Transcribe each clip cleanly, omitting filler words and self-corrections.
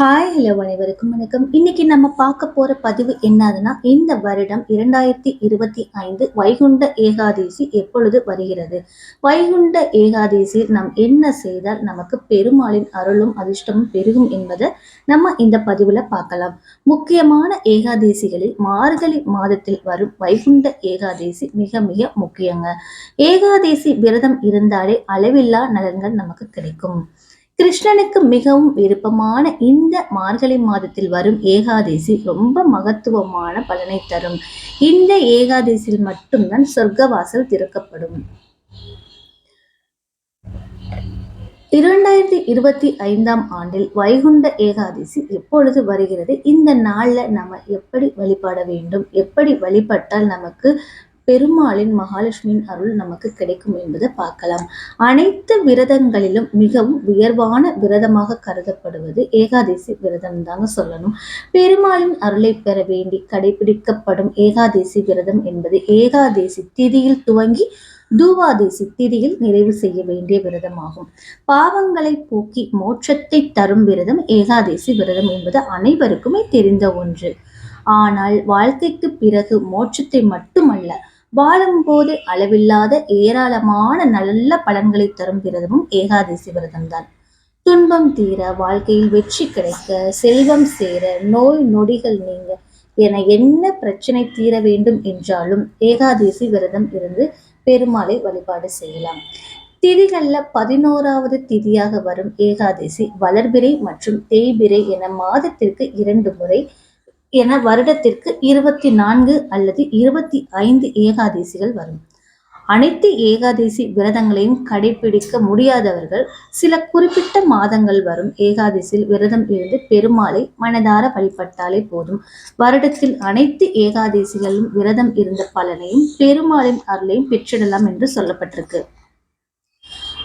Hello அனைவருக்கும் வணக்கம். இன்னைக்கு நம்ம பார்க்க போற பதிவு என்னதுன்னா, இந்த வருடம் 2025 வைகுண்ட ஏகாதசி எப்பொழுது வருகிறது? வைகுண்ட ஏகாதசியில் நாம் என்ன செய்தால் நமக்கு பெருமாளின் அருளும் அதிர்ஷ்டமும் பெருகும் என்பதை நம்ம இந்த பதிவுல பார்க்கலாம். முக்கியமான ஏகாதசிகளில் மார்கழி மாதத்தில் வரும் வைகுண்ட ஏகாதசி மிக மிக முக்கியங்க. ஏகாதசி விரதம் இருந்தாலே அளவில்லா நலன்கள் நமக்கு கிடைக்கும். கிருஷ்ணனுக்கு மிகவும் விருப்பமான இந்த மார்கழி மாதத்தில் வரும் ஏகாதசி ரொம்ப மகத்துவமான பலனை தரும். இந்த ஏகாதசியில் மட்டும்தான் சொர்க்கவாசல் திறக்கப்படும். 2025 ஆண்டில் வைகுண்ட ஏகாதசி எப்பொழுது வருகிறது? இந்த நாள்ல நம்ம எப்படி வழிபட வேண்டும், எப்படி வழிபட்டால் நமக்கு பெருமாளின் மகாலட்சுமியின் அருள் நமக்கு கிடைக்கும் என்பதை பார்க்கலாம். அனைத்து விரதங்களிலும் மிகவும் உயர்வான விரதமாக கருதப்படுவது ஏகாதசி விரதம் தாங்க சொல்லணும். பெருமாளின் அருளை பெற வேண்டி கடைபிடிக்கப்படும் ஏகாதசி விரதம் என்பது ஏகாதசி திதியில் துவங்கி தூவாதேசி திதியில் நிறைவு செய்ய வேண்டிய விரதமாகும். பாவங்களை போக்கி மோட்சத்தை தரும் விரதம் ஏகாதசி விரதம் என்பது அனைவருக்குமே தெரிந்த ஒன்று. ஆனால் வாழ்க்கைக்கு பிறகு மோட்சத்தை மட்டுமல்ல, வாழும் போது அளவில்லாத ஏராளமான நல்ல பலன்களை தரும் விரதமும் ஏகாதசி விரதம்தான். துன்பம் தீர, வாழ்க்கையில் வெற்றி கிடைக்க, செல்வம் சேர, நோய் நொடிகள் நீங்க என என்ன பிரச்சனை தீர வேண்டும் என்றாலும் ஏகாதசி விரதம் இருந்து பெருமாளை வழிபாடு செய்யலாம். திதிகள்ல 11வது திதியாக வரும் ஏகாதசி வளர்பிறை மற்றும் தேய்பிறை என மாதத்திற்கு 2 முறை என வருடத்திற்கு 24 அல்லது 25 ஏகாதசிகள் வரும். அனைத்து ஏகாதசி விரதங்களையும் கடைபிடிக்க முடியாதவர்கள் சில குறிப்பிட்ட மாதங்கள் வரும் ஏகாதசியில் விரதம் இருந்து பெருமாளை மனதார வழிபட்டாலே போதும். வருடத்தில் அனைத்து ஏகாதசிகளும் விரதம் இருந்த பலனையும் பெருமாளின் அருளையும் பெற்றிடலாம் என்று சொல்லப்பட்டிருக்கு.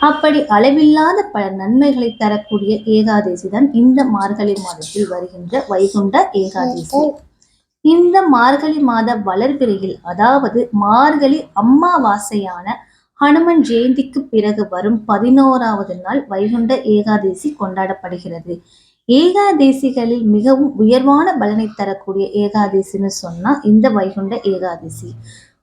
அப்படி அளவில்லாத பல நன்மைகளை தரக்கூடிய ஏகாதசி தான் இந்த மார்கழி மாதத்தில் வருகின்ற வைகுண்ட ஏகாதசி. இந்த மார்கழி மாத வளர்பிறையில், அதாவது மார்கழி அம்மாவாசையான ஹனுமன் ஜெயந்திக்கு பிறகு வரும் 11வது நாள் வைகுண்ட ஏகாதசி கொண்டாடப்படுகிறது. ஏகாதசிகளில் மிகவும் உயர்வான பலனை தரக்கூடிய ஏகாதசின்னு சொன்னா இந்த வைகுண்ட ஏகாதசி.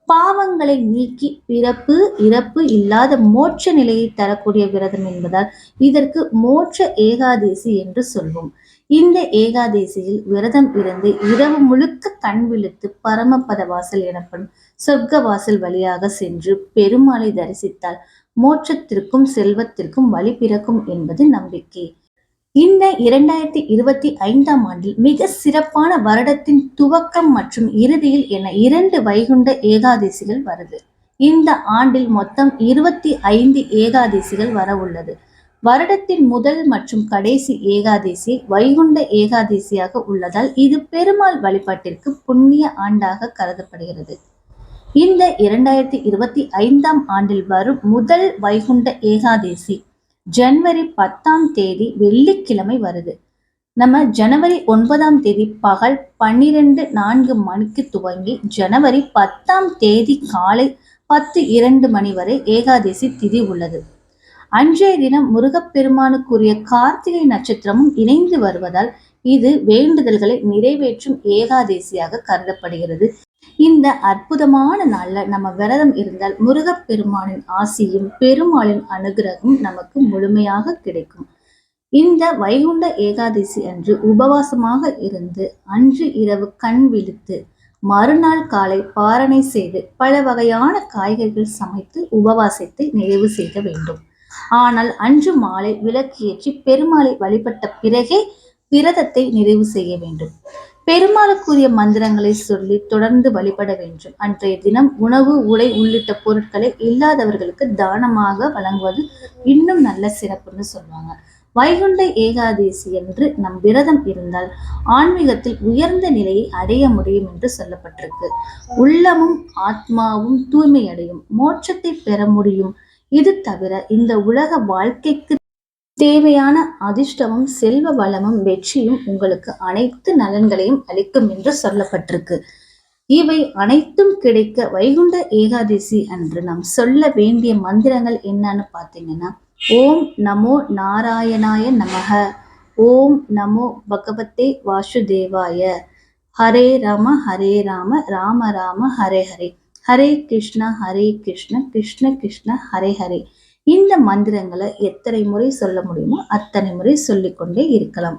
பாவங்களை நீக்கி பிறப்பு இறப்பு இல்லாத மோட்ச நிலையை தரக்கூடிய விரதம் என்பதால் இதற்கு மோட்ச ஏகாதசி என்று சொல்வோம். இந்த ஏகாதசியில் விரதம் இருந்து இரவு முழுக்க கண் விழித்து பரமபத வாசல் எனப்படும் சொர்க்க வாசல் வழியாக சென்று பெருமாளை தரிசித்தால் மோட்சத்திற்கும் செல்வத்திற்கும் வழி பிறக்கும் என்பது நம்பிக்கை. இந்த 2025 ஆண்டில் மிக சிறப்பான வருடத்தின் துவக்கம் மற்றும் இறுதியில் என 2 வைகுண்ட ஏகாதசிகள் வருது. இந்த ஆண்டில் மொத்தம் 25 ஏகாதசிகள் வர உள்ளது. வருடத்தின் முதல் மற்றும் கடைசி ஏகாதசி வைகுண்ட ஏகாதசியாக உள்ளதால் இது பெருமாள் வழிபாட்டிற்கு புண்ணிய ஆண்டாக கருதப்படுகிறது. இந்த 2025 ஆண்டில் வரும் முதல் வைகுண்ட ஏகாதசி ஜனவரி 10 வெள்ளிக்கிழமை வருது. நம்ம ஜனவரி 9 பகல் 12:04 மணிக்கு துவங்கி ஜனவரி 10 காலை 10:02 மணி வரை ஏகாதசி திதி உள்ளது. அன்றைய தினம் முருகப்பெருமானுக்குரிய கார்த்திகை நட்சத்திரமும் இணைந்து வருவதால் இது வேண்டுதல்களை நிறைவேற்றும் ஏகாதசியாக கருதப்படுகிறது. இந்த அற்புதமான நாள்ல நம்ம விரதம் இருந்தால் முருகப்பெருமானின் ஆசியும் பெருமாளின் அனுகிரகமும் நமக்கு முழுமையாக கிடைக்கும். இந்த வைகுண்ட ஏகாதசி அன்று உபவாசமாக இருந்து அன்று இரவு கண் விழித்து மறுநாள் காலை பாரணை செய்து பல வகையான காய்கறிகள் சமைத்து உபவாசத்தை நிறைவு செய்ய வேண்டும். ஆனால் அன்று மாலை விளக்கு ஏற்றி பெருமாளை வழிபட்ட பிறகே விரதத்தை நிறைவு செய்ய வேண்டும். பெருமாளுக்குரிய மந்திரங்களை சொல்லி தொடர்ந்து வழிபட வேண்டும். அன்றைய தினம் உணவு உடை உள்ளிட்ட பொருட்களை இல்லாதவர்களுக்கு தானமாக வழங்குவது இன்னும் நல்ல சிறப்புன்னு சொல்லுவாங்க. வைகுண்ட ஏகாதசி என்று நம் விரதம் இருந்தால் ஆன்மீகத்தில் உயர்ந்த நிலையை அடைய முடியும் என்று சொல்லப்பட்டிருக்கு. உள்ளமும் ஆத்மாவும் தூய்மை அடையும், மோட்சத்தை பெற முடியும். இது தவிர இந்த உலக வாழ்க்கைக்கு தேவையான அதிர்ஷ்டமும் செல்வ வளமும் வெற்றியும் உங்களுக்கு அனைத்து நலன்களையும் அளிக்கும் என்று சொல்லப்பட்டிருக்கு. இவை அனைத்தும் கிடைக்க வைகுண்ட ஏகாதசி அன்று நாம் சொல்ல வேண்டிய மந்திரங்கள் என்னன்னு பார்த்தீங்கன்னா, ஓம் நமோ நாராயணாய நமக, ஓம் நமோ பகவதே வாசுதேவாய. ஹரே ராம ராம ராம ஹரே ஹரே, ஹரே கிருஷ்ண கிருஷ்ண கிருஷ்ண ஹரே ஹரே. இந்த மந்திரங்களை எத்தனை முறை சொல்ல முடியுமோ அத்தனை முறை சொல்லிக்கொண்டே இருக்கலாம்.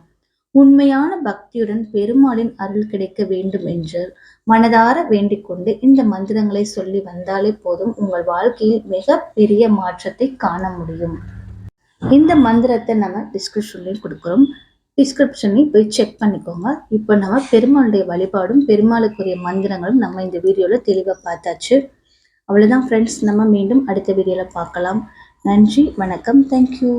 உண்மையான பக்தியுடன் பெருமாளின் அருள் கிடைக்க வேண்டும் என்று மனதார வேண்டிக்கொண்டு இந்த மந்திரங்களை சொல்லி வந்தாலே போதும், உங்கள் வாழ்க்கையில் மிக பெரிய மாற்றத்தை காண முடியும். இந்த மந்திரத்தை நம்ம டிஸ்கிரிப்ஷன்லையும் கொடுக்குறோம், டிஸ்கிரிப்ஷன்லையும் போய் செக் பண்ணிக்கோங்க. இப்போ நம்ம பெருமாளுடைய வழிபாடும் பெருமாளுக்குரிய மந்திரங்களும் நம்ம இந்த வீடியோவில் தெளிவாக பார்த்தாச்சு. அவ்வளோதான் ஃப்ரெண்ட்ஸ், நம்ம மீண்டும் அடுத்த வீடியோவில் பார்க்கலாம். நன்றி, வணக்கம், தேங்க்யூ.